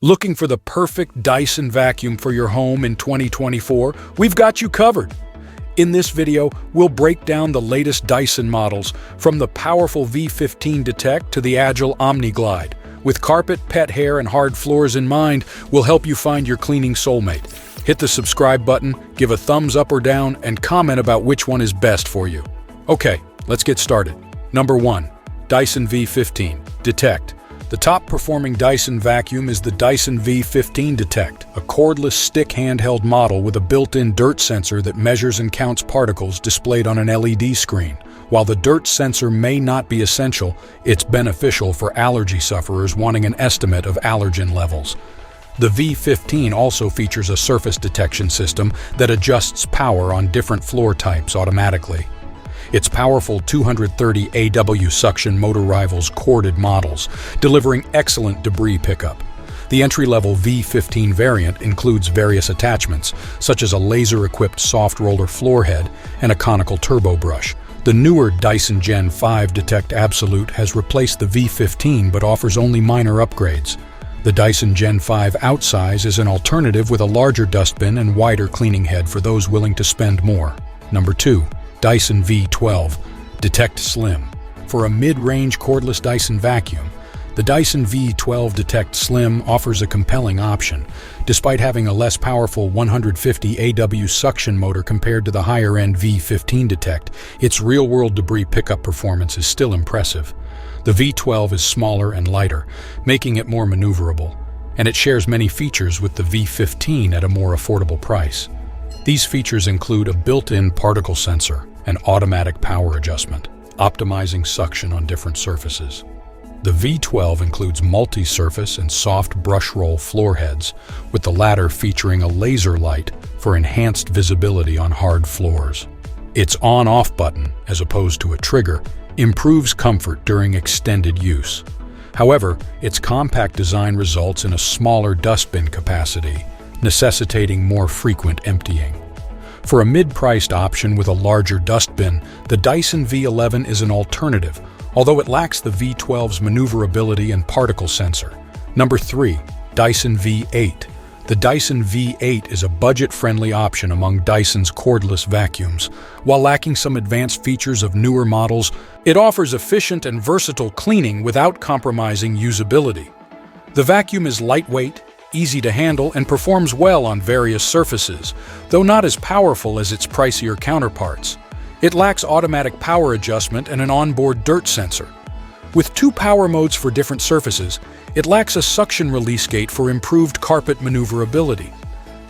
Looking for the perfect Dyson vacuum for your home in 2024? We've got you covered. In this video, we'll break down the latest Dyson models, from the powerful V15 Detect to the agile Omni-glide. With carpet, pet hair, and hard floors in mind, we'll help you find your cleaning soulmate. Hit the subscribe button, give a thumbs up or down, and comment about which one is best for you. Okay, let's get started. Number 1. Dyson V15 Detect. The top-performing Dyson vacuum is the Dyson V15 Detect, a cordless stick handheld model with a built-in dirt sensor that measures and counts particles displayed on an LED screen. While the dirt sensor may not be essential, it's beneficial for allergy sufferers wanting an estimate of allergen levels. The V15 also features a surface detection system that adjusts power on different floor types automatically. Its powerful 230 AW suction motor rivals corded models, delivering excellent debris pickup. The entry-level V15 variant includes various attachments, such as a laser-equipped soft roller floor head and a conical turbo brush. The newer Dyson Gen V Detect Absolute has replaced the V15 but offers only minor upgrades. The Dyson Gen V Outsize is an alternative with a larger dustbin and wider cleaning head for those willing to spend more. Number 2. Dyson V12 Detect Slim. For a mid-range cordless Dyson vacuum, the Dyson V12 Detect Slim offers a compelling option. Despite having a less powerful 150 AW suction motor compared to the higher-end V15 Detect, its real-world debris pickup performance is still impressive. The V12 is smaller and lighter, making it more maneuverable, and it shares many features with the V15 at a more affordable price. These features include a built-in particle sensor and automatic power adjustment, optimizing suction on different surfaces. The V12 includes multi-surface and soft brush roll floor heads, with the latter featuring a laser light for enhanced visibility on hard floors. Its on-off button, as opposed to a trigger, improves comfort during extended use. However, its compact design results in a smaller dustbin capacity, necessitating more frequent emptying. For a mid-priced option with a larger dustbin, the Dyson V11 is an alternative, although it lacks the V12's maneuverability and particle sensor. Number 3. Dyson V8. The Dyson V8 is a budget-friendly option among Dyson's cordless vacuums. While lacking some advanced features of newer models, it offers efficient and versatile cleaning without compromising usability. The vacuum is lightweight, easy to handle, and performs well on various surfaces, though not as powerful as its pricier counterparts. It lacks automatic power adjustment and an onboard dirt sensor. With 2 power modes for different surfaces, it lacks a suction release gate for improved carpet maneuverability.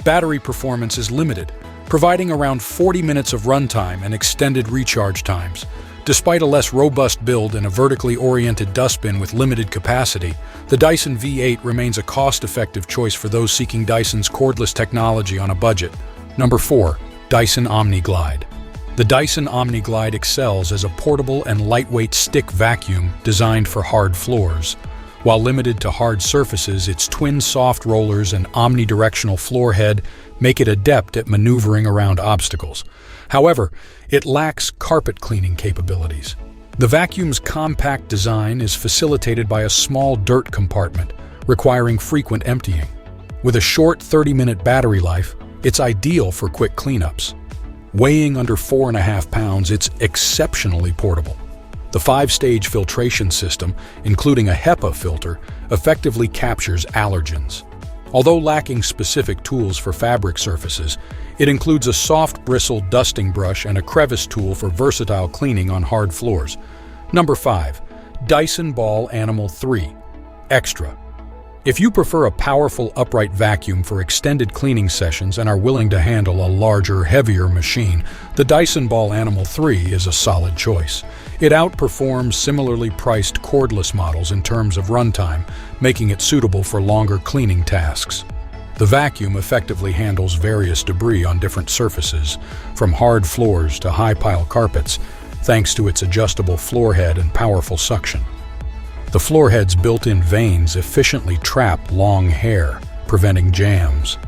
Battery performance is limited, providing around 40 minutes of runtime and extended recharge times. Despite a less robust build and a vertically oriented dustbin with limited capacity, the Dyson V8 remains a cost-effective choice for those seeking Dyson's cordless technology on a budget. Number 4. Dyson Omni-glide. The Dyson Omni-glide excels as a portable and lightweight stick vacuum designed for hard floors. While limited to hard surfaces, its twin soft rollers and omnidirectional floor head make it adept at maneuvering around obstacles. However, it lacks carpet cleaning capabilities. The vacuum's compact design is facilitated by a small dirt compartment, requiring frequent emptying. With a short 30-minute battery life, it's ideal for quick cleanups. Weighing under 4.5 pounds, it's exceptionally portable. The 5-stage filtration system, including a HEPA filter, effectively captures allergens. Although lacking specific tools for fabric surfaces, it includes a soft bristle dusting brush and a crevice tool for versatile cleaning on hard floors. Number 5. Dyson Ball Animal 3 Extra. If you prefer a powerful upright vacuum for extended cleaning sessions and are willing to handle a larger, heavier machine, the Dyson Ball Animal 3 is a solid choice. It outperforms similarly priced cordless models in terms of runtime, making it suitable for longer cleaning tasks. The vacuum effectively handles various debris on different surfaces, from hard floors to high-pile carpets, thanks to its adjustable floor head and powerful suction. The floor head's built-in vanes efficiently trap long hair, preventing jams.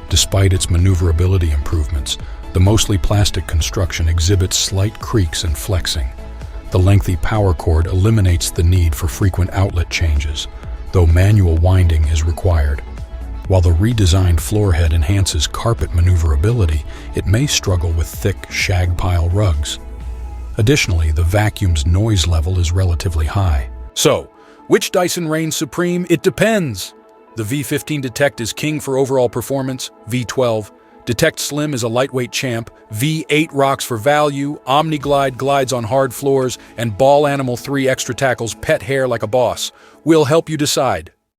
Despite its maneuverability improvements, the mostly plastic construction exhibits slight creaks and flexing. The lengthy power cord eliminates the need for frequent outlet changes. though manual winding is required. While the redesigned floor head enhances carpet maneuverability, it may struggle with thick shag pile rugs. Additionally, the vacuum's noise level is relatively high. So, which Dyson reigns supreme? It depends. The V15 Detect is king for overall performance, V12. Detect Slim is a lightweight champ, V8 rocks for value, Omni-glide glides on hard floors, and Ball Animal 3 extra tackles pet hair like a boss. We'll help you decide.